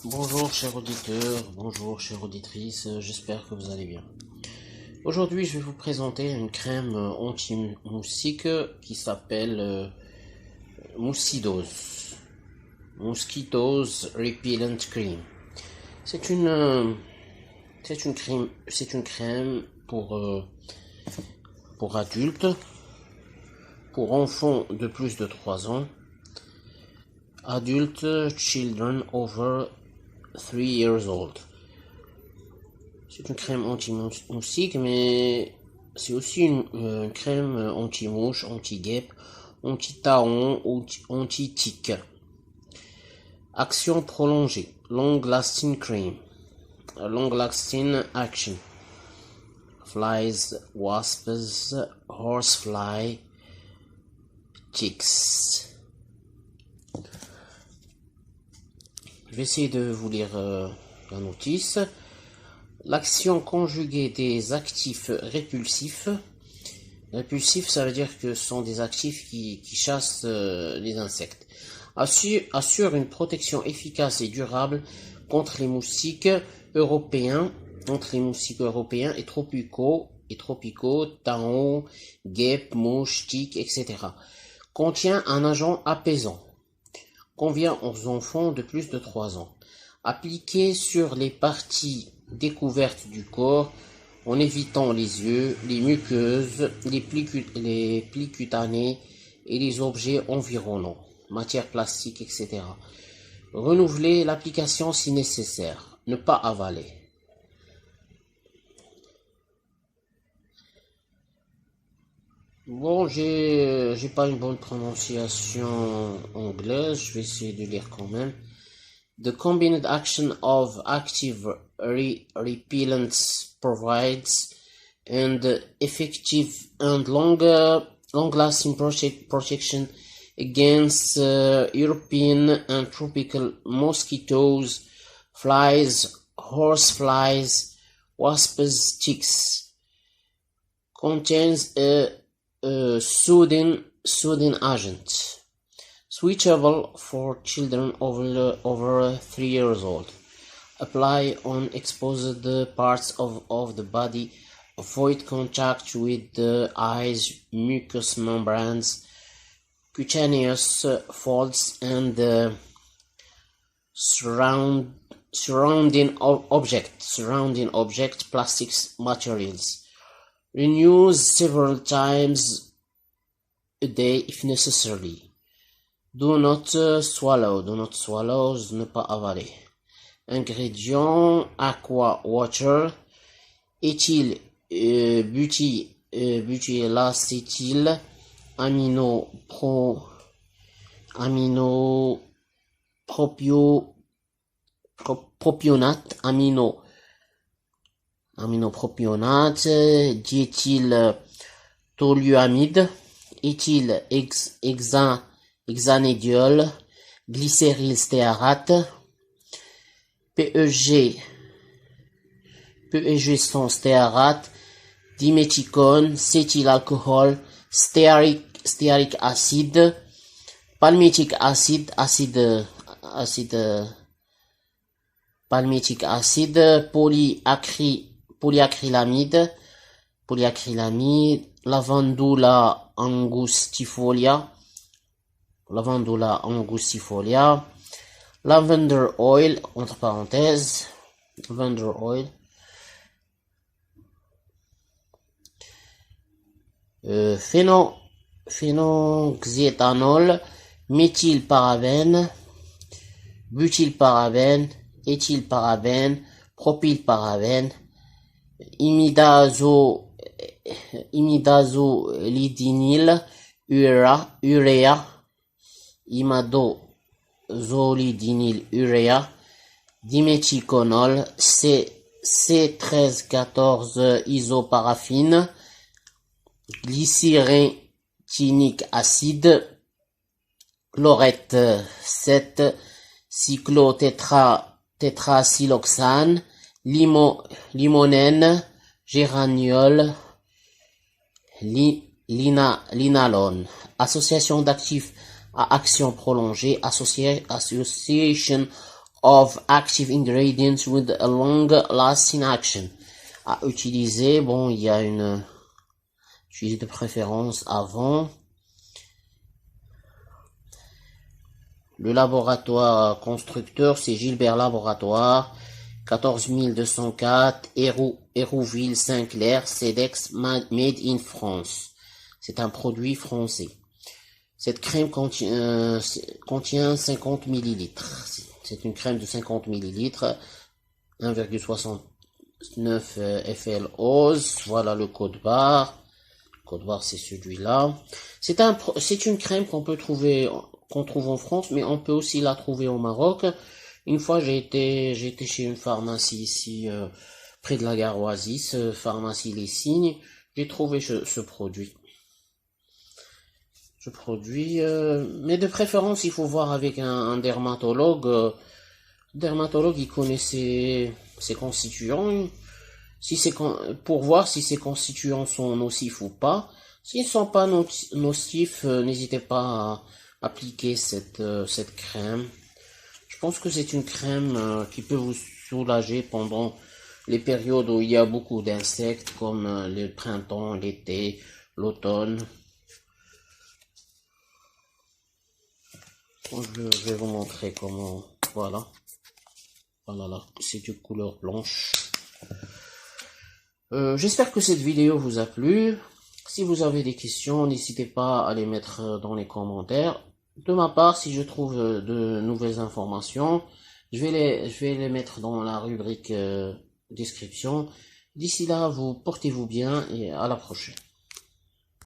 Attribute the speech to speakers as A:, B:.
A: Bonjour chers auditeurs, bonjour chères auditrices, j'espère que vous allez bien. Aujourd'hui je vais vous présenter une crème anti-moustique qui s'appelle Moussidos. Mosquitoes Repellent Cream. C'est une crème pour adultes, pour enfants de plus de 3 ans, adultes, children over 3 years old. C'est une crème anti-moustique, mais c'est aussi une crème anti-mouche, anti-guêpe, anti-taron, anti-tique. Action prolongée. Long-lasting cream. Long-lasting action. Flies, wasps, horsefly, ticks. Je vais essayer de vous lire la notice. L'action conjuguée des actifs répulsifs. Répulsifs, ça veut dire que ce sont des actifs qui chassent les insectes. Assure une protection efficace et durable contre les moustiques européens et tropicaux, taons, guêpes, mouches, tiques, etc. Contient un agent apaisant. Convient aux enfants de plus de 3 ans. Appliqué sur les parties découvertes du corps en évitant les yeux, les muqueuses, les plis cutanés et les objets environnants, matières plastiques, etc. Renouveler l'application si nécessaire. Ne pas avaler. Bon, j'ai pas une bonne prononciation anglaise, je vais essayer de lire quand même. The combined action of active repellents provides an effective and long-lasting protection against European and tropical mosquitoes, flies, horseflies, wasps, ticks. Contains a soothing agent. Switchable for children over 3 years old. Apply on exposed parts of the body. Avoid contact with the eyes, mucous membranes, cutaneous folds, and surrounding object, plastics materials. Renews several times a day if necessary. Do not swallow, ne pas avaler. Ingrédients: aqua, water, éthyl butylacétyl, aminopropionate, diéthyltoluamide, éthyl hexanédiol, glycérylstéarate, PEG sans stéarate, diméthicone, cétylalcool, stéaric acide, palmitique acide, palmitique acide, polyacrylamide, lavandula angustifolia, lavender oil, entre parenthèses, lavender oil, phénoxéthanol, méthylparabène, butylparabène, éthylparabène, propylparabène, imidazolidinyle, urea, imidazolidinyle urea, diméthiconol, C1314 isoparaphine, glycyrrhétinique acide, chlorette 7, cyclotétrasiloxane, limonène, géraniol, linalone. Association d'actifs à action prolongée, association of active ingredients with a long-lasting action. À utiliser, bon, il y a une utiliser de préférence avant. Le laboratoire constructeur, c'est Gilbert Laboratoire, 14204, Hérouville, Saint-Clair, CEDEX, made in France. C'est un produit français. Cette crème contient 50 ml. C'est une crème de 50 ml, 1,69 FLOS. Voilà le code barre. Le code barre, c'est celui-là. C'est une crème qu'on trouve en France, mais on peut aussi la trouver au Maroc. Une fois, j'ai été chez une pharmacie ici, près de la gare Oasis, pharmacie Les Signes. J'ai trouvé ce produit. Mais de préférence, il faut voir avec un dermatologue. Dermatologue, il connaît ses constituants. Pour voir si ces constituants sont nocifs ou pas. S'ils ne sont pas nocifs, n'hésitez pas à appliquer cette crème. Je pense que c'est une crème qui peut vous soulager pendant les périodes où il y a beaucoup d'insectes, comme le printemps, l'été, l'automne. Je vais vous montrer comment. Voilà là, c'est de couleur blanche. J'espère que cette vidéo vous a plu. Si vous avez des questions, n'hésitez pas à les mettre dans les commentaires. De ma part, si je trouve de nouvelles informations, je vais les mettre dans la rubrique description. D'ici là, portez-vous bien et à la prochaine.